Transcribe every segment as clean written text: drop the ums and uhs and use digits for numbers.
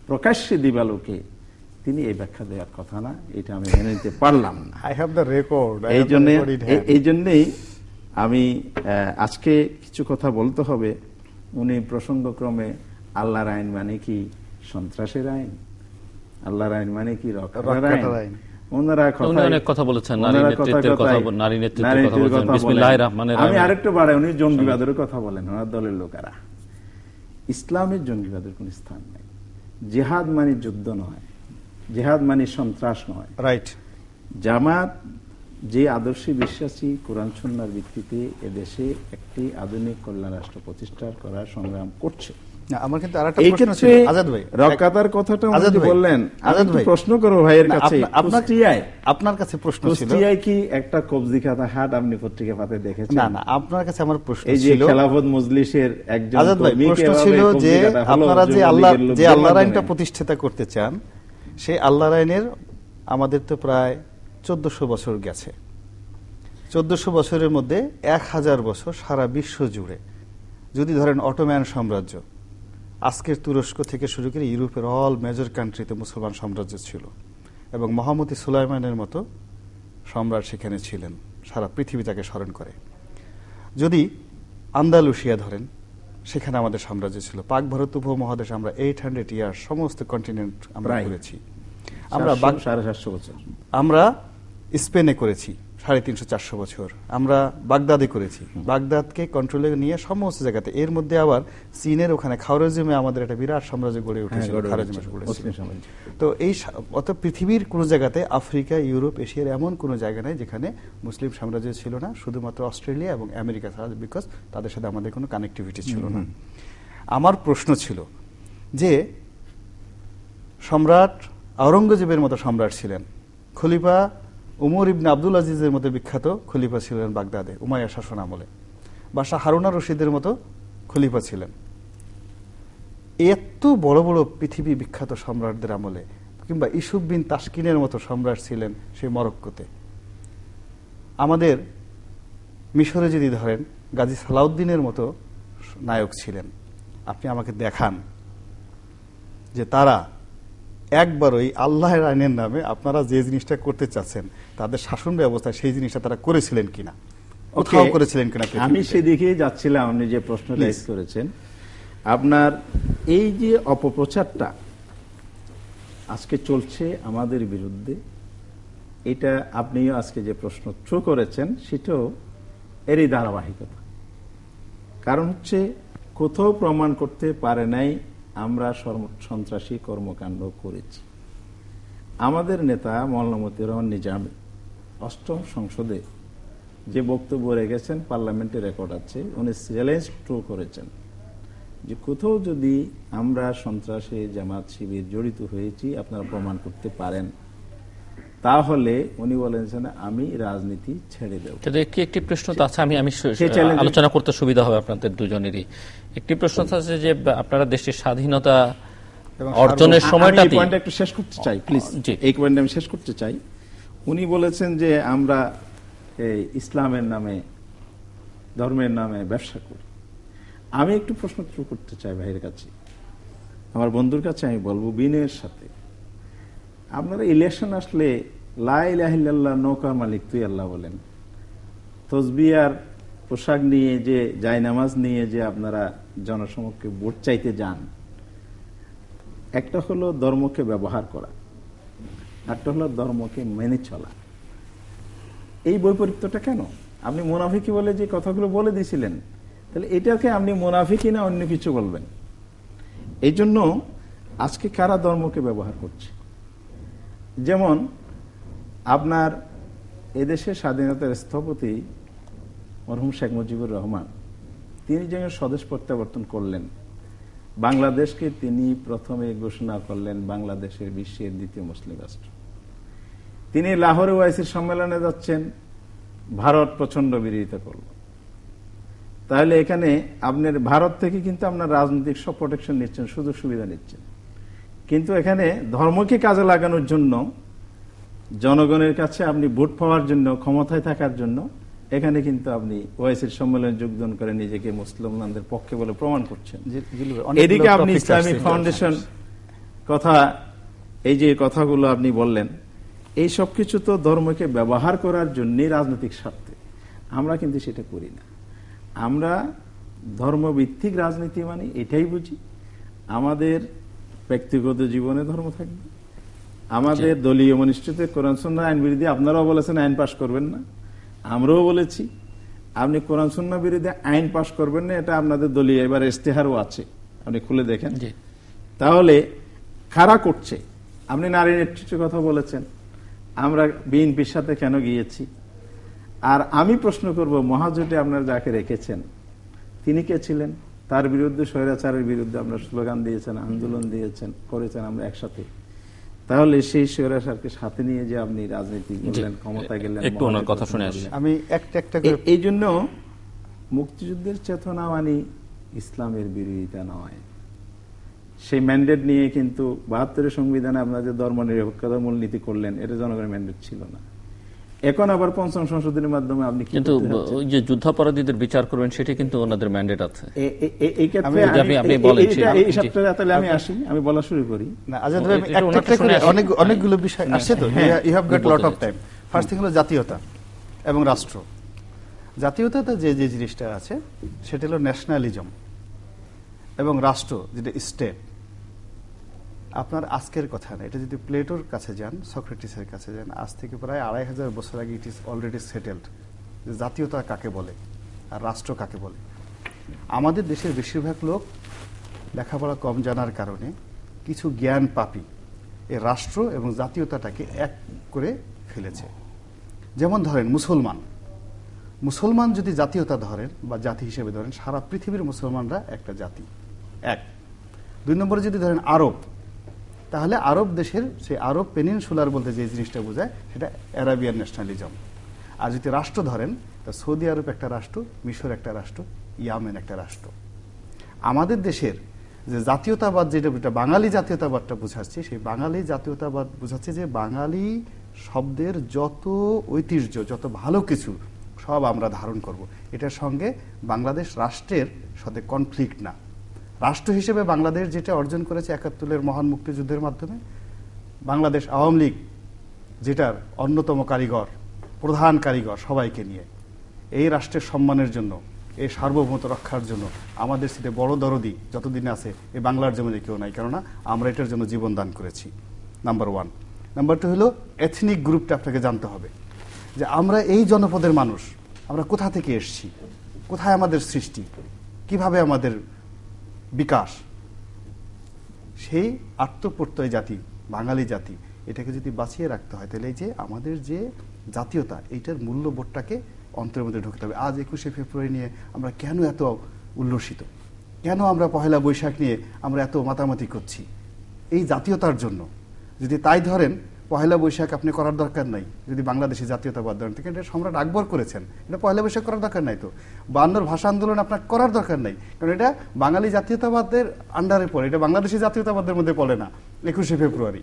প্রকাশ্যে দিবালোকে তিনি এই ব্যাখ্যা দেওয়ার কথা না, এটা আমি মেনে নিতে পারলাম না। I have the record. এই জন্যই আমি আজকে কিছু কথা বলতে হবে। উনি প্রসঙ্গক্রমে আল্লাহর আইন মানে কি সন্ত্রাসের আইন, আল্লাহর আইন মানে কি রক্ষার আইন, আমি আরেকটু বাড়াই, উনি জঙ্গিবাদের কথা বলেন ওনার দলের লোকেরা। ইসলামের জঙ্গিবাদের কোন স্থান নাই। জিহাদ মানে যুদ্ধ নয়, জিহাদ মানে সন্ত্রাস নয়। রাইট। জামাত যে আদর্শে বিশ্বাসী, কোরআন সুন্নাহর ভিত্তিতে এদেশে একটি আধুনিক কল্যাণ রাষ্ট্র প্রতিষ্ঠা করার সংগ্রাম করছে। আমার কিন্তু আরেকটা প্রশ্ন ছিল আজাদ ভাই, রক্ষাতার কথাটা উনি বললেন। আজাদ ভাই প্রশ্ন করো ভাইয়ের কাছে, আপনার কাছে প্রশ্ন ছিল কি একটা কবজি খাতা হাট আপনি পত্রিকা পাতে দেখেছেন? না, আপনার কাছে আমার প্রশ্ন ছিল, এই যে খেলাফত মজলিসের একজন আজাদ ভাই প্রশ্ন ছিল যে আপনারা যে আল্লাহর আইনটা প্রতিষ্ঠাতা করতে চান, সেই আল্লাহর আইনের আমাদের তো প্রায় 1400 বছর গেছে। 1400 বছরের মধ্যে 1000 বছর সারা বিশ্ব জুড়ে, যদি ধরেন অটোম্যান সাম্রাজ্য, আজকের তুরস্ক থেকে শুরু করে ইউরোপের অল মেজর কান্ট্রিতে মুসলমান সাম্রাজ্য ছিল, এবং মহামতি সুলাইমানের মতো সম্রাট সেখানে ছিলেন, সারা পৃথিবী তাকে স্মরণ করে। যদি আন্দালুসিয়া ধরেন, সেখানে আমাদের সাম্রাজ্য ছিল। পাক ভারত উপমহাদেশ আমরা 800 ইয়ার সমস্ত কন্টিনেন্ট আমরা ঘুরেছি। আমরা 750 বছর আমরা স্পেনে করেছি 350-400 বছর। আমরা বাগদাদে করেছি, বাগদাদকে কন্ট্রোলে নিয়ে সমস্ত জায়গাতে। এর মধ্যে আবার চীনের ওখানে খাওয়ারেজিমে আমাদের একটা বিরাট সাম্রাজ্য গড়ে উঠেছিল। তো এই অত পৃথিবীর কোন জায়গাতে, আফ্রিকা, ইউরোপ, এশিয়ার এমন কোন জায়গা নেই যেখানে মুসলিম সাম্রাজ্য ছিল না, শুধুমাত্র অস্ট্রেলিয়া এবং আমেরিকা ছাড়া, বিকজ তাদের সাথে আমাদের কোনো কানেক্টিভিটি ছিল না। আমার প্রশ্ন ছিল যে সম্রাট আওরঙ্গজেবের মতো সম্রাট ছিলেন, খলিফা উমর ইবনে আব্দুল আজিজের মতো বিখ্যাত খলিফা ছিলেন বাগদাদে উমাইয়া শাসন আমলে, বাদশাহ হারুন আর রশিদের মতো খলিফা ছিলেন। এত বড় বড় পৃথিবী বিখ্যাত সম্রাটদের আমলে, কিংবা ইসুফ বিন তাসকিনের মতো সম্রাট ছিলেন সেই মরক্কোতে। আমাদের মিশরে যদি ধরেন, গাজী সালাউদ্দিনের মতো নায়ক ছিলেন। আপনি আমাকে দেখান যে তারা একবার ওই আল্লাহর আইনের নামে আপনারা যে জিনিসটা করতে চাচ্ছেন, তাদের শাসন ব্যবস্থায় সেই জিনিসটা তারা করেছিলেন কিনা, কোথাও করেছিলেন কিনা। আমি সেদিকে যাচ্ছিলাম, আপনি যে প্রশ্ন রাইজ করেছেন। আপনার এই যে অপপ্রচারটা আজকে চলছে আমাদের বিরুদ্ধে, এটা আপনিও আজকে যে প্রশ্ন থ্রো করেছেন সেটাও এরই ধারাবাহিকতা। কারণ হচ্ছে কোথাও প্রমাণ করতে পারে নাই আমরা সন্ত্রাসী কর্মকাণ্ড করেছি। আমাদের নেতা মওলানা মতিউর রহমান নিজামী 8ম সংসদে যে বক্তব্য রেখেছেন, পার্লামেন্টে রেকর্ড আছে, উনি চ্যালেঞ্জ ট্রু করেছেন যে কোথাও যদি আমরা সন্ত্রাসে জামাত শিবির জড়িত হয়েছি আপনারা প্রমাণ করতে পারেন, তাহলে উনি বলেছেন আমি রাজনীতি ছেড়ে দেব। একটি প্রশ্ন তো আছে, আমি আলোচনা করতে সুবিধা হবে আপনাদের দুজনেরই। একটি প্রশ্ন আছে যে আপনারা দেশের স্বাধীনতা অর্জনের সময়টা একটু শেষ করতে চাই প্লিজ, এই পয়েন্ট আমি শেষ করতে চাই। উনি বলেছেন যে আমরা ইসলামের নামে, ধর্মের নামে ব্যবসা করি। আমি একটু প্রশ্ন করতে চাই ভাইয়ের কাছে, আমার বন্ধুর কাছে আমি বলবো বিনয়ের সাথে, আপনারা ইলেকশন আসলে লা ইলাহা ইল্লাল্লাহ নৌকার মালিক তুই আল্লাহ বলেন, তসবিহার পোশাক নিয়ে যে জায়নামাজ নিয়ে যে আপনারা জনসমক্ষে ভোট চাইতে যান, একটা হলো ধর্মকে ব্যবহার করা, একটা হলো ধর্মকে মেনে চলা। এই বৈপরীত্যটা কেন? আপনি মুনাফিকি বলে যে কথাগুলো বলে দিয়েছিলেন, তাহলে এটাকে আপনি মুনাফিকি না অন্য কিছু বলবেন? এই জন্য আজকে কারা ধর্মকে ব্যবহার করছে? যেমন আপনার এদেশের স্বাধীনতার স্থপতি মরহুম শেখ মুজিবুর রহমান, তিনি যখন স্বদেশ প্রত্যাবর্তন করলেন, বাংলাদেশকে তিনি প্রথমে ঘোষণা করলেন বাংলাদেশের বিশ্বের 2য় মুসলিম রাষ্ট্র। তিনি লাহোরে ওআইসির সম্মেলনে যাচ্ছেন, ভারত প্রচন্ড বিরোধিতা করল। তাহলে এখানে আপনার ভারত থেকে কিন্তু আপনার রাজনৈতিক সব প্রোটেকশন নিচ্ছেন, সুযোগ সুবিধা নিচ্ছেন, কিন্তু এখানে ধর্মকে কাজে লাগানোর জন্য, জনগণের কাছে আপনি ভোট পাওয়ার জন্য, ক্ষমতায় থাকার জন্য এখানে কিন্তু আপনি ওআইসির সম্মেলনে যোগদান করে নিজেকে মুসলমানদের পক্ষে বলে প্রমাণ করছেন। এদিকে আপনি ইসলামিক ফাউন্ডেশন কথা, এই যে কথাগুলো আপনি বললেন, এই সব কিছু তো ধর্মকে ব্যবহার করার জন্যই রাজনৈতিক স্বার্থে। আমরা কিন্তু সেটা করি না। আমরা ধর্মভিত্তিক রাজনীতি মানে এটাই বুঝি, আমাদের ব্যক্তিগত জীবনে ধর্ম থাকবে, আমাদের দলীয় মনিষ্ঠতে কোরআন সুন্নাহ আইন বিরোধী, আপনারাও বলেছেন আইন পাশ করবেন না, আমরাও বলেছি আপনি কোরআন সুন্নাহ বিরোধী আইন পাশ করবেন না, এটা আপনাদের দলীয় এবার ইস্তেহারও আছে, আপনি খুলে দেখেন। তাহলে কারা করছে? আপনি নারী নেতৃত্বের কথা বলেছেন, আমরা বিএনপির সাথে কেন গিয়েছি? আর আমি প্রশ্ন করব, মহাজোটে আপনারা যাকে রেখেছেন তিনি কে ছিলেন? তার বিরুদ্ধে, স্বৈরাচারের বিরুদ্ধে আমরা স্লোগান দিয়েছেন, আন্দোলন দিয়েছেন, করেছেন আমরা একসাথে। তাহলে সেই স্বৈরাচারকে সাথে নিয়ে যে আপনি রাজনীতি করলেন, ক্ষমতা গেলেন, একটু ওনার কথা শুনে আসি। আমি একটা এই জন্য মুক্তিযুদ্ধের চেতনা মানে ইসলামের বিরোধিতা নয়। সেই ম্যান্ডেট নিয়ে কিন্তু ৭২ সংবিধানে আপনাদের ধর্ম নিরপেক্ষতার মূলনীতি করলেন, এটা জনগণের ম্যান্ডেট ছিল না। এখন আবার পঞ্চম সংশোধনের মাধ্যমে আপনি কিন্তু ওই যে যুদ্ধাপরাধীদের বিচার করবেন, সেটা কিন্তু ওনাদের ম্যান্ডেট আছে। এই ক্ষেত্রে আমি আসি, আমি বলা শুরু করি। অনেকগুলো বিষয় আসছে তো, you have got lot of time. First thing হলো জাতীয়তা এবং রাষ্ট্র। জাতীয়তাতে যে যে জিনিসটা আছে সেটা হলো ন্যাশনালিজম, এবং রাষ্ট্র যেটা স্টেট। আপনার আজকের কথা না, এটা যদি প্লেটোর কাছে যান, সক্রেটিসের কাছে যান, আজ থেকে প্রায় ২৫০০ বছর আগে ইট ইজ অলরেডি সেটেলড যে জাতীয়তা কাকে বলে আর রাষ্ট্র কাকে বলে। আমাদের দেশের বেশিরভাগ লোক লেখাপড়া কম জানার কারণে কিছু জ্ঞান পাপী এই রাষ্ট্র এবং জাতীয়তাটাকে এক করে ফেলেছে। যেমন ধরেন মুসলমান যদি জাতীয়তা ধরেন বা জাতি হিসেবে ধরেন, সারা পৃথিবীর মুসলমানরা একটা জাতি, এক। ২ নম্বরে যদি ধরেন আরব, তাহলে আরব দেশের সেই আরব পেনিনসুলার বলতে যে জিনিসটা বোঝায় সেটা অ্যারাবিয়ান ন্যাশনালিজম। আর যদি রাষ্ট্র ধরেন, তা সৌদি আরব একটা রাষ্ট্র, মিশর একটা রাষ্ট্র, ইয়ামেন একটা রাষ্ট্র। আমাদের দেশের যে জাতীয়তাবাদ, যেটা বাঙালি জাতীয়তাবাদটা বোঝাচ্ছে, সেই বাঙালি জাতীয়তাবাদ বোঝাচ্ছে যে বাঙালি শব্দের যত ঐতিহ্য, যত ভালো কিছু সব আমরা ধারণ করব। এটার সঙ্গে বাংলাদেশ রাষ্ট্রের সাথে কনফ্লিক্ট না। রাষ্ট্র হিসেবে বাংলাদেশ যেটা অর্জন করেছে ৭১-এর মহান মুক্তিযুদ্ধের মাধ্যমে, বাংলাদেশ আওয়ামী লীগ যেটার অন্যতম কারিগর, প্রধান কারিগর সবাইকে নিয়ে, এই রাষ্ট্রের সম্মানের জন্য, এই সার্বভৌমত্ব রক্ষার জন্য আমাদের সাথে বড় দরদি যতদিন আছে এই বাংলার জমিনে কেউ নাই, কেননা আমরা এটার জন্য জীবন দান করেছি। নাম্বার 1। নাম্বার 2 হলো এথনিক গ্রুপটা আপনাকে জানতে হবে যে আমরা এই জনপদের মানুষ, আমরা কোথা থেকে এসেছি, কোথায় আমাদের সৃষ্টি, কিভাবে আমাদের বিকাশ। সেই আত্মপ্রত্যয় জাতি, বাঙালি জাতি, এটাকে যদি বাঁচিয়ে রাখতে হয়, তাহলে এই যে আমাদের যে জাতীয়তা, এইটার মূল্যবোধটাকে অন্তরের মধ্যে ঢুকতে হবে। আজ ২১শে ফেব্রুয়ারি নিয়ে আমরা কেন এত উল্লসিত, কেন আমরা পহেলা বৈশাখ নিয়ে আমরা এত মাতামাতি করছি? এই জাতীয়তার জন্য। যদি তাই ধরেন, পহেলা বৈশাখ আপনি করার দরকার নাই যদি বাংলাদেশি জাতীয়তাবাদ ধরেন, থেকে এটা সম্রাট আকবর করেছেন, এটা পহেলা বৈশাখ করার দরকার নাই। তো ৫২ ভাষা আন্দোলন আপনার করার দরকার নাই, কারণ এটা বাঙালি জাতীয়তাবাদের আন্ডারে পড়ে, এটা বাংলাদেশি জাতীয়তাবাদের মধ্যে পড়ে না। ২১শে ফেব্রুয়ারি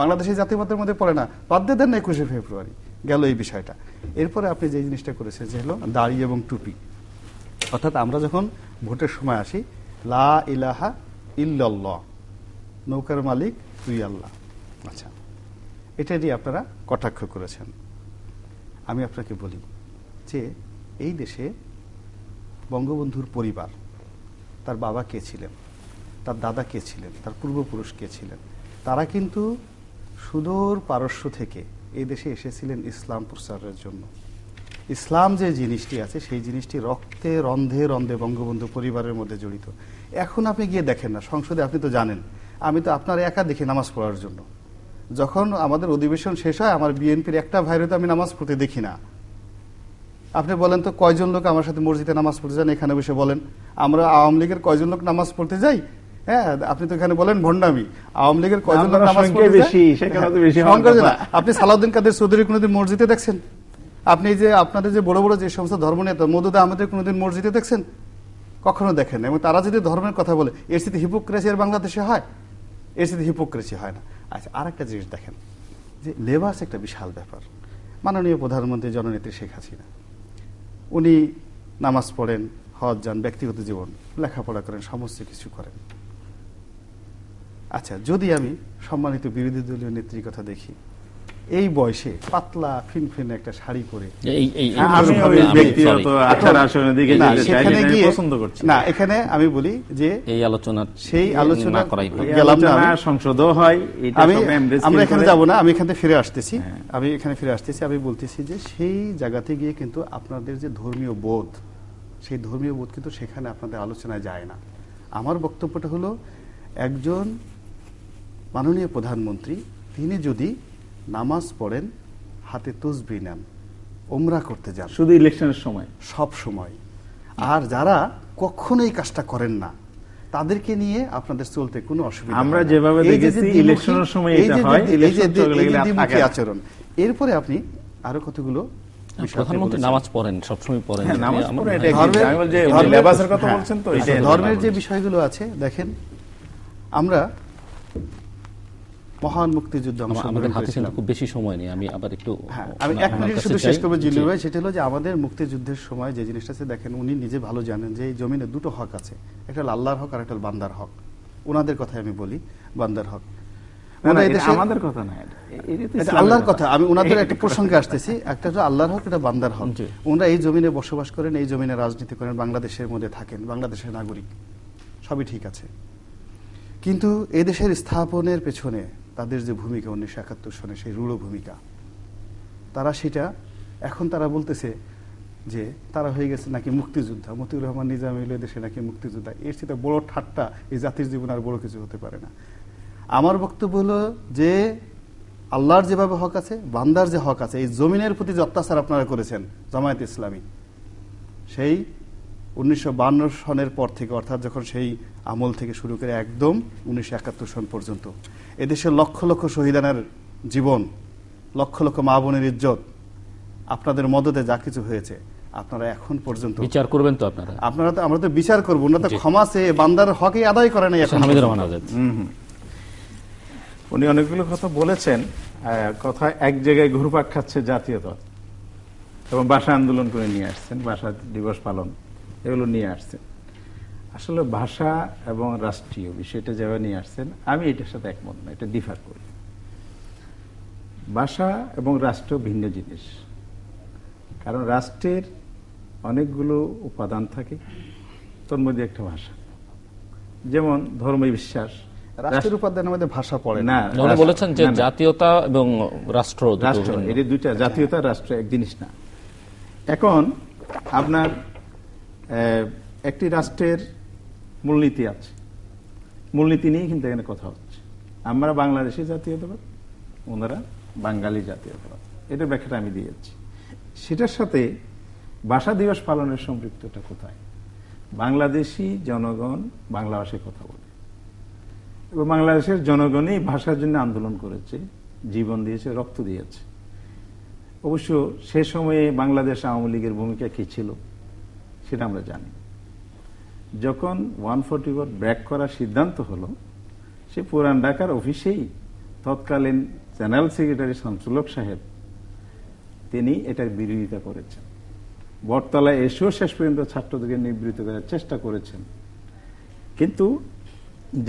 বাংলাদেশি জাতীয়তাবাদের মধ্যে পড়ে না, বাদ দিয়ে দেন না ২১শে ফেব্রুয়ারি, গেল এই বিষয়টা। এরপরে আপনি যে জিনিসটা করেছেন যে হলো দাড়ি এবং টুপি, অর্থাৎ আমরা যখন ভোটের সময় আসি, লা ইলাহা ইল্লাল্লাহ, নৌকার মালিক তুই আল্লাহ। আচ্ছা, এটা দিয়ে আপনারা কটাক্ষ করেছেন। আমি আপনাকে বলি যে এই দেশে বঙ্গবন্ধুর পরিবার, তার বাবা কে ছিলেন, তার দাদা কে ছিলেন, তার পূর্বপুরুষ কে ছিলেন, তারা কিন্তু সুদূর পারস্য থেকে এই দেশে এসেছিলেন ইসলাম প্রচারের জন্য। ইসলাম যে জিনিসটি আছে, সেই জিনিসটি রক্তে রন্ধে রন্ধে বঙ্গবন্ধু পরিবারের মধ্যে জড়িত। এখন আপনি গিয়ে দেখেন না সংসদে, আপনি তো জানেন, আমি তো আপনার একা দেখি নামাজ পড়ার জন্য। যখন আমাদের অধিবেশন শেষ হয়, আমার বিএনপির একটা ভাইরে তো আমি নামাজ পড়তে দেখি না। আপনি বলেন তো কয়জন লোক আমার সাথে মসজিদে নামাজ পড়তে যান? এখানে বসে বলেন। আমরা আওয়ামী লীগের কয়জন লোক নামাজ পড়তে যাই? হ্যাঁ, আপনি তো এখানে বলেন ভণ্ডামি। আওয়ামী লীগের কয়জন লোক নামাজ পড়তে যায়? আপনি সালাউদ্দিন কাদের চৌধুরী কোনোদিন মসজিদে দেখছেন? আপনি যে আপনাদের যে বড় বড় যে সমস্ত ধর্ম নেতা, মওদুদ আহমেদের কোনোদিন মসজিদে দেখছেন? কখনো দেখেন। এবং তারা যদি ধর্মের কথা বলে, এর সাথে হিপোক্রেসি আর বাংলাদেশে হয়? এর সাথে হিপোক্রেসি হয় না। আচ্ছা, আর একটা জিনিস দেখেন যে লেবাস একটা বিশাল ব্যাপার। মাননীয় প্রধানমন্ত্রী জননেত্রী শেখ হাসিনা, উনি নামাজ পড়েন, হজ যান, ব্যক্তিগত জীবন, লেখাপড়া করেন, সমস্ত কিছু করেন। আচ্ছা, যদি আমি সম্মানিত বিরোধী দলীয় নেত্রীর কথা দেখি, এই বয়সে পাতলা ফিনফিন একটা শাড়ি পরে, এখানে আমি বলি যে এই আলোচনা সেই আলোচনা গেলাম না, সংসদ হয়, আমরা এখানে যাব না, আমি এখানে ফিরে আসতেছি, আমি বলতেছি যে সেই জায়গাতে গিয়ে কিন্তু আপনাদের যে ধর্মীয় বোধ, সেই ধর্মীয় বোধ কিন্তু সেখানে আপনাদের আলোচনায় যায় না। আমার বক্তব্যটা হলো, একজন মাননীয় প্রধানমন্ত্রী তিনি যদি নামাজ পড়েন, হাতে তসবিহ নেন, ওমরা করতে যান শুধু ইলেকশনের সময়, সব সময়, আর যারা কখনোই কাজটা করেন না তাদেরকে নিয়ে আপনাদের চলতে কোনো অসুবিধা, আমরা যেভাবে দেখেছি ইলেকশনের সময় এটা হয়, ইলেকশন চলে গেলে দ্বিমুখী আচরণ। এরপরে আপনি আরো কতগুলো, প্রধানমন্ত্রী নামাজ পড়েন, সবসময় পড়েন, ধর্মের যে বিষয়গুলো আছে, দেখেন আমরা মহান মুক্তিযুদ্ধ, আমাদের হাতে কিন্তু খুব বেশি সময় নেই, আমি আবার একটু আমি এক মিনিট শুধু শেষ করবো জিল্লুর ভাই, সেটা হলো যে আমাদের মুক্তিযুদ্ধের সময় যে জিনিসটা আছে, দেখেন উনি নিজে ভালো জানেন যে এই জমিনে দুটো হক আছে, একটা আল্লাহর হক আর একটা বান্দার হক। ওনাদের কথাই আমি বলি, বান্দার হক আমাদের কথা না, আল্লাহর কথা। আমি ওনাদের একটা প্রসঙ্গে আসতেছি, একটা হলো আল্লাহর হক, একটা বান্দার হক। ওনারা এই জমিনে বসবাস করেন, এই জমিনে রাজনীতি করেন, বাংলাদেশের মধ্যে থাকেন, বাংলাদেশের নাগরিক, সবই ঠিক আছে। কিন্তু এই দেশের স্থাপনের পেছনে তাদের যে ভূমিকা 1971 সনে, সেই রূঢ় ভূমিকা, তারা সেটা এখন তারা বলতেছে যে তারা হয়ে গেছে নাকি মুক্তিযোদ্ধা, মতিউর রহমান নিজামী হলো দেশে নাকি মুক্তিযোদ্ধা। এর চেয়ে বড় ঠাট্টা এই জাতির জীবন আর বড় কিছু হতে পারে না। আমার বক্তব্য হলো যে আল্লাহর যেভাবে হক আছে, বান্দার যে হক আছে, এই জমিনের প্রতি যে অত্যাচার আপনারা করেছেন জামায়াত ইসলামী, সেই 1952 সনের পর থেকে, অর্থাৎ যখন সেই আমল থেকে শুরু করে একদম 1971 সন পর্যন্ত এদেশের লক্ষ লক্ষ শহীদানের জীবন, লক্ষ লক্ষ মা বোনের ইজ্জত, আপনাদের মদতে যা কিছু হয়েছে, আপনারা এখন পর্যন্ত বিচার করবেন তো আপনারা তো আমরা তো বিচার করবো না, তো ক্ষমা চেয়ে বান্দার হকই আদায় করে নাই এখন। উনি অনেকগুলো কথা বলেছেন, কথা এক জায়গায় ঘুরপাক খাচ্ছে জাতীয়তা, এবং ভাষা আন্দোলন করে নিয়ে আসছেন, ভাষা দিবস পালন এগুলো নিয়ে আসছেন। আসলে ভাষা এবং রাষ্ট্রীয় বিষয়টা যেভাবে নিয়ে আসছেন, আমি এটার সাথে একমত না, এটা ডিফার করি। ভাষা এবং রাষ্ট্র ভিন্ন জিনিস, কারণ রাষ্ট্রের অনেকগুলো উপাদান থাকে, তোর মধ্যে একটা ভাষা, যেমন ধর্মীয় বিশ্বাস। রাষ্ট্রের উপাদানের মধ্যে ভাষা পড়ে না, বলেছেন যে জাতীয়তা এবং রাষ্ট্র, এটা দুইটা, জাতীয়তা রাষ্ট্র এক জিনিস না। এখন আপনার একটি রাষ্ট্রের মূলনীতি আছে, মূলনীতি নিয়ে কিন্তু এখানে কথা হচ্ছে। আমরা বাংলাদেশি জাতীয়তাবাদ, ওনারা বাঙালি জাতীয়তাবাদ, এটার ব্যাখ্যাটা আমি দিয়েছি। সেটার সাথে ভাষা দিবস পালনের সম্পৃক্ততা কোথায়? বাংলাদেশি জনগণ বাংলা ভাষায় কথা বলে, এবং বাংলাদেশের জনগণই ভাষার জন্য আন্দোলন করেছে, জীবন দিয়েছে, রক্ত দিয়েছে। অবশ্য সে সময়ে বাংলাদেশ আওয়ামী লীগের ভূমিকা কি ছিল সেটা আমরা জানি। যখন 144 ব্রেক করার সিদ্ধান্ত হলো, সে পুরান ঢাকার অফিসেই তৎকালীন জেনারেল সেক্রেটারি শামসুল হক সাহেব, তিনি এটার বিরোধিতা করেছেন। বটতলায় এসেও শেষ পর্যন্ত ছাত্রদেরকে নিবৃত্ত করার চেষ্টা করেছেন। কিন্তু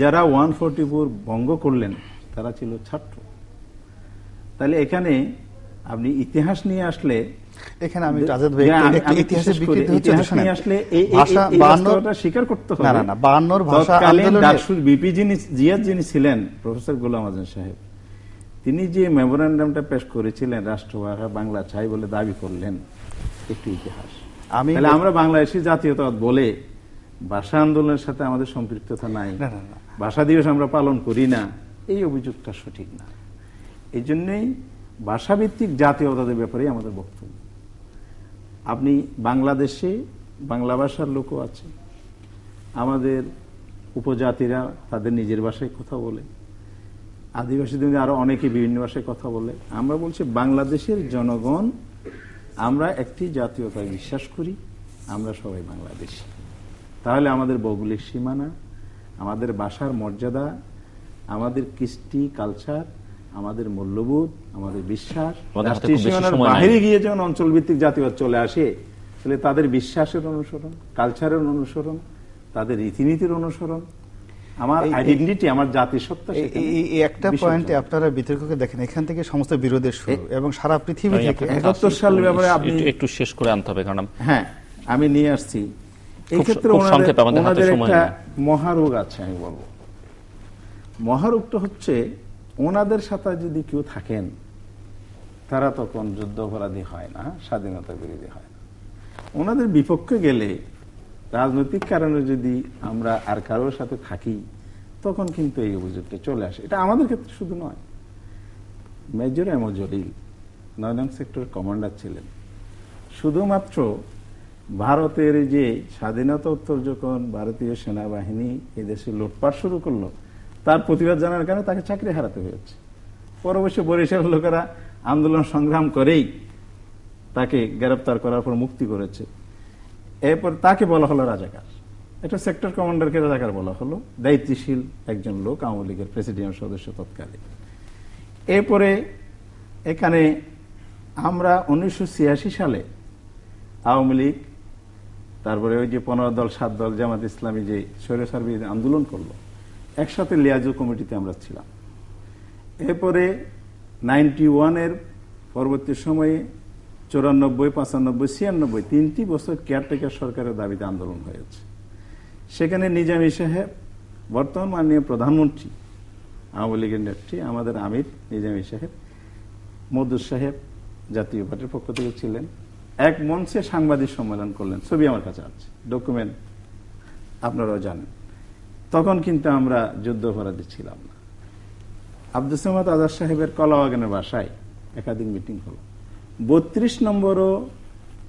যারা 144 ভঙ্গ করলেন তারা ছিল ছাত্র। তাহলে এখানে আপনি ইতিহাস নিয়ে আসলে, এখানে আমি ইতিহাস নিয়ে আসলে এই ভাষাটা স্বীকার করতে হবে। না, 52 ভাষা আন্দোলনে ডাকসুর বিপি জিয়াদ যিনি ছিলেন, প্রফেসর গোলাম আযম সাহেব, তিনি যে মেমোরেন্ডামটা পেশ করেছিলেন, রাষ্ট্রভাষা বাংলা চাই বলে দাবি করলেন, একটু ইতিহাস। তাহলে আমরা বাংলাদেশি জাতীয়তাবাদ বলে ভাষা আন্দোলনের সাথে আমাদের সম্পৃক্ততা নাই, ভাষা দিবস আমরা পালন করি না, এই অভিযোগটা সঠিক না। এই জন্যই ভাষাভিত্তিক জাতীয়তাদের ব্যাপারে আমাদের বক্তব্য। আপনি বাংলাদেশে বাংলা ভাষার লোকও আছে, আমাদের উপজাতিরা তাদের নিজের ভাষায় কথা বলে, আদিবাসীদের আরো অনেকে বিভিন্ন ভাষায় কথা বলে। আমরা বলছি বাংলাদেশের জনগণ আমরা একটি জাতীয়তায় বিশ্বাস করি, আমরা সবাই বাংলাদেশী। তাহলে আমাদের ভৌগোলিক সীমানা, আমাদের ভাষার মর্যাদা, আমাদের কৃষ্টি কালচার, আমাদের মূল্যবোধ, আমাদের বিশ্বাস, বাইরে গিয়ে যখন অঞ্চল ভিত্তিক জাতীয়বাদ চলে আসে, তাহলে তাদের বিশ্বাসের অনুসরণ, কালচারের অনুসরণ, তাদের রীতিনীতির অনুসরণ, আমার আইডেন্টিটি, আমার জাতিসত্তা। এই একটা পয়েন্টে আপনারা বিতর্ককে দেখেন, এখান থেকে সমস্ত বিরোধের শুরু, এবং সারা পৃথিবী থেকে 71 সালের ব্যাপারে আপনি একটু শেষ করে আনতে হবে, কারণ হ্যাঁ আমি নিয়ে আসছি। এই ক্ষেত্রে ওনাদের একটা মহারোগ আছে, আমি বলবো মহারোগটা হচ্ছে ওনাদের সাথে যদি কেউ থাকেন তারা তখন যুদ্ধ অপরাধী হয় না, স্বাধীনতা বিরোধী হয় না। ওনাদের বিপক্ষে গেলে, রাজনৈতিক কারণে যদি আমরা আর কারোর সাথে থাকি, তখন কিন্তু এই অভিযোগটা চলে আসে। এটা আমাদের ক্ষেত্রে শুধু নয়। মেজর এমো জলিল ৯ নং সেক্টর কমান্ডার ছিলেন। শুধুমাত্র ভারতের যে স্বাধীনতা উত্তর যখন ভারতীয় সেনাবাহিনী এদেশে লুটপাট শুরু করলো, তার প্রতিবাদ জানার কারণে তাকে চাকরি হারাতে হয়েছে। পরবর্তী বরিশালের লোকেরা আন্দোলন সংগ্রাম করেই তাকে গ্রেপ্তার করার পর মুক্তি করেছে। এরপর তাকে বলা হলো রাজাকার। এটা সেক্টর কমান্ডারকে রাজাকার বলা হলো, দায়িত্বশীল একজন লোক, আওয়ামী লীগের প্রেসিডিয়াম সদস্য তৎকালীন। এরপরে এখানে আমরা 1986 সালে আওয়ামী লীগ, তারপরে ওই যে 15 দল 7 দল জামাত ইসলামী যে স্বৈরাচার বিরোধী আন্দোলন করলো, একসাথে লিয়াজু কমিটিতে আমরা ছিলাম। এরপরে 91-এর পরবর্তী সময়ে 94, 95, 96 3টি বছর কেয়ারটেকার সরকারের দাবিতে আন্দোলন হয়েছে। সেখানে নিজামী সাহেব, বর্তমান মাননীয় প্রধানমন্ত্রী আওয়ামী লীগের নেত্রী আমাদের আমির নিজামী সাহেব, মদুর সাহেব জাতীয় পার্টির পক্ষ থেকে ছিলেন। এক মঞ্চে সাংবাদিক সম্মেলন করলেন, ছবি আমার কাছে আছে, ডকুমেন্ট আপনারাও জানেন। তখন কিন্তু আমরা যুদ্ধ অপরাধী ছিলাম না। আব্দুল সামাদ আজাদ সাহেবের কলাবাগানের বাসায় একাধিক মিটিং হলো। 32 নম্বরও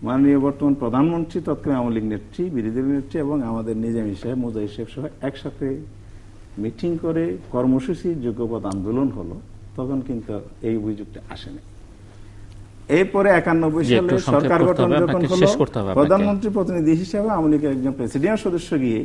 মাননীয় বর্তমান প্রধানমন্ত্রী, তৎকালীন আওয়ামী লীগ নেত্রী, বিরোধী নেত্রী এবং আমাদের নিজামী সাহেব, মুজাহিদ সাহেব সহ একসাথে মিটিং করে কর্মসূচি যোগ্যপদ আন্দোলন হলো। তখন কিন্তু এই অভিযোগটা আসেনি। এরপরে 91 সালে সরকার গঠন যখন হলো, প্রধানমন্ত্রী প্রতিনিধি হিসেবে আওয়ামী লীগের একজন প্রেসিডিয়াম সদস্য গিয়ে